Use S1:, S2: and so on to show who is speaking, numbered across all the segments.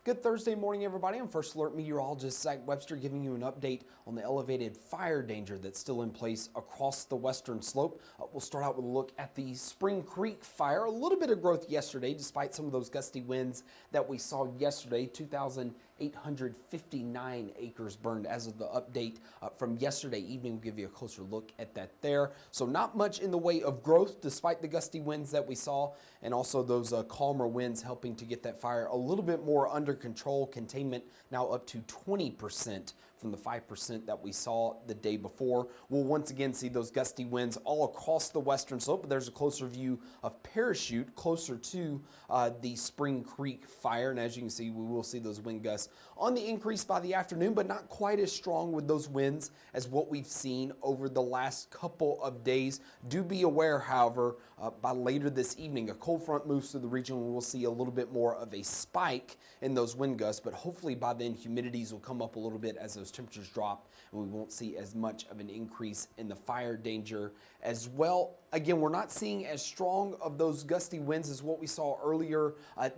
S1: Good Thursday morning, everybody. I'm First Alert Meteorologist Zack Webster giving you an update on the elevated fire danger that's still in place across the western slope. We'll start out with a look at the Spring Creek fire. A little bit of growth yesterday, despite some of those gusty winds that we saw yesterday. 2,859 acres burned as of the update from yesterday evening. We'll give you a closer look at that there. So not much in the way of growth, despite the gusty winds that we saw, and also those calmer winds helping to get that fire a little bit more under control. Containment now up to 20% from the 5% that we saw the day before. We'll once again see those gusty winds all across the western slope, but there's a closer view of Parachute closer to the Spring Creek fire. And as you can see, we will see those wind gusts on the increase by the afternoon, but not quite as strong with those winds as what we've seen over the last couple of days. Do be aware, however, by later this evening, a cold front moves through the region. We will see a little bit more of a spike in those wind gusts, but hopefully by then humidities will come up a little bit as those temperatures drop, and we won't see as much of an increase in the fire danger as well. Again, we're not seeing as strong of those gusty winds as what we saw earlier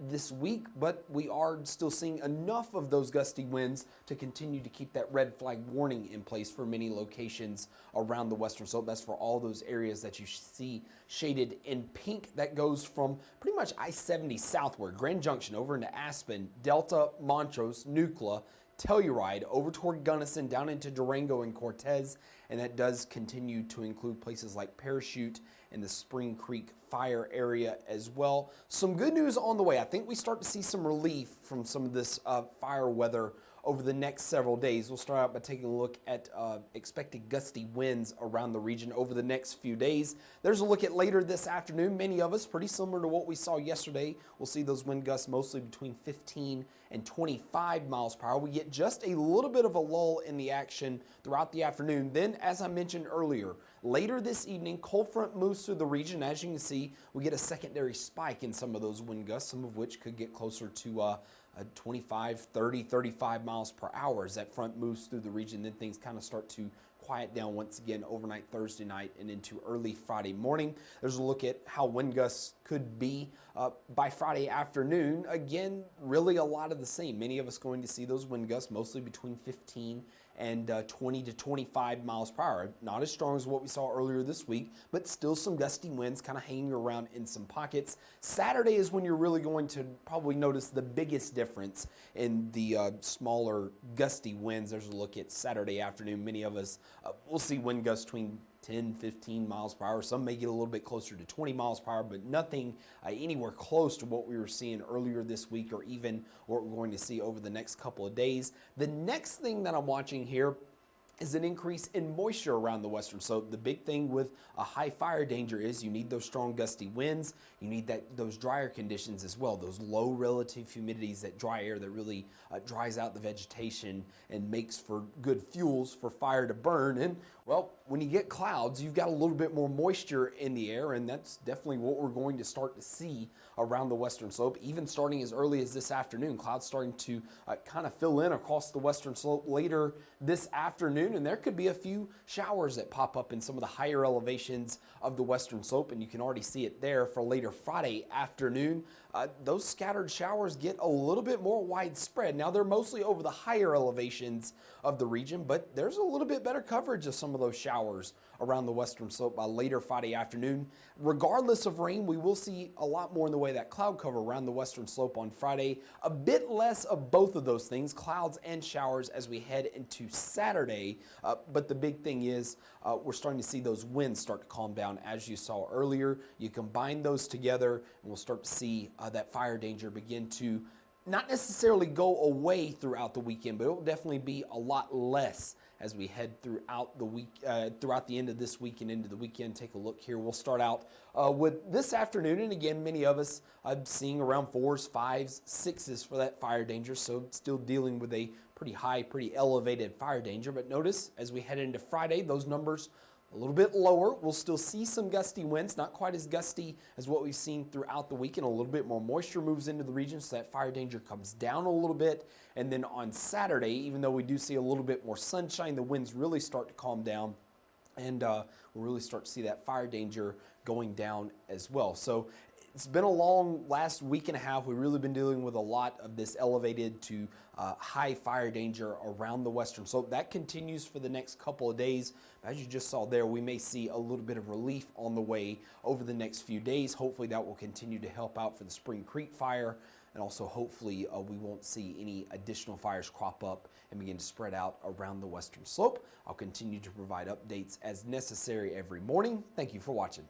S1: this week, but we are still seeing enough of those gusty winds to continue to keep that red flag warning in place for many locations around the western slope. That's for all those areas that you see shaded in pink. That goes from pretty much I-70 southward, Grand Junction over into Aspen, Delta, Montrose, Nucla, Telluride, over toward Gunnison, down into Durango and Cortez, and that does continue to include places like Parachute and the Spring Creek fire area as well. Some good news on the way. I think we start to see some relief from some of this fire weather over the next several days. We'll start out by taking a look at expected gusty winds around the region over the next few days. There's a look at later this afternoon. Many of us, pretty similar to what we saw yesterday, we'll see those wind gusts mostly between 15 and 25 miles per hour. We get just a little bit of a lull in the action throughout the afternoon. Then, as I mentioned earlier, later this evening, cold front moves through the region. As you can see, we get a secondary spike in some of those wind gusts, some of which could get closer to 25, 30, 35 miles per hour as that front moves through the region. Then things kind of start to quiet down once again overnight Thursday night and into early Friday morning. There's a look at how wind gusts could be by Friday afternoon. Again, really a lot of the same. Many of us going to see those wind gusts mostly between 15 and 20 to 25 miles per hour. Not as strong as what we saw earlier this week, but still some gusty winds kind of hanging around in some pockets. Saturday is when you're really going to probably notice the biggest difference in the smaller gusty winds. There's a look at Saturday afternoon. Many of us will see wind gusts between 10, 15 miles per hour. Some may get a little bit closer to 20 miles per hour, but nothing anywhere close to what we were seeing earlier this week or even what we're going to see over the next couple of days. The next thing that I'm watching here is an increase in moisture around the western slope. The big thing with a high fire danger is you need those strong gusty winds. You need those drier conditions as well, those low relative humidities, that dry air that really dries out the vegetation and makes for good fuels for fire to burn. And well, when you get clouds, you've got a little bit more moisture in the air, and that's definitely what we're going to start to see around the western slope, even starting as early as this afternoon. Clouds starting to kind of fill in across the western slope later this afternoon. And there could be a few showers that pop up in some of the higher elevations of the western slope, and you can already see it there for later Friday afternoon. Those scattered showers get a little bit more widespread. Now, they're mostly over the higher elevations of the region, but there's a little bit better coverage of some of those showers around the western slope by later Friday afternoon. Regardless of rain, we will see a lot more in the way of that cloud cover around the western slope on Friday. A bit less of both of those things, clouds and showers, as we head into Saturday. But the big thing is we're starting to see those winds start to calm down as you saw earlier. You combine those together and we'll start to see that fire danger begin to not necessarily go away throughout the weekend, but it will definitely be a lot less as we head throughout the week, throughout the end of this week and into the weekend. Take a look here. We'll start out with this afternoon, and again, many of us seeing around 4s, 5s, 6s for that fire danger, so still dealing with a pretty high, pretty elevated fire danger. But notice as we head into Friday, those numbers a little bit lower. We'll still see some gusty winds, not quite as gusty as what we've seen throughout the weekend. A little bit more moisture moves into the region, so that fire danger comes down a little bit. And then on Saturday, even though we do see a little bit more sunshine, the winds really start to calm down, and we'll really start to see that fire danger going down as well. So It's been a long last week and a half. We've really been dealing with a lot of this elevated to high fire danger around the western slope. That continues for the next couple of days. As you just saw there, we may see a little bit of relief on the way over the next few days. Hopefully that will continue to help out for the Spring Creek fire. And also hopefully we won't see any additional fires crop up and begin to spread out around the western slope. I'll continue to provide updates as necessary every morning. Thank you for watching.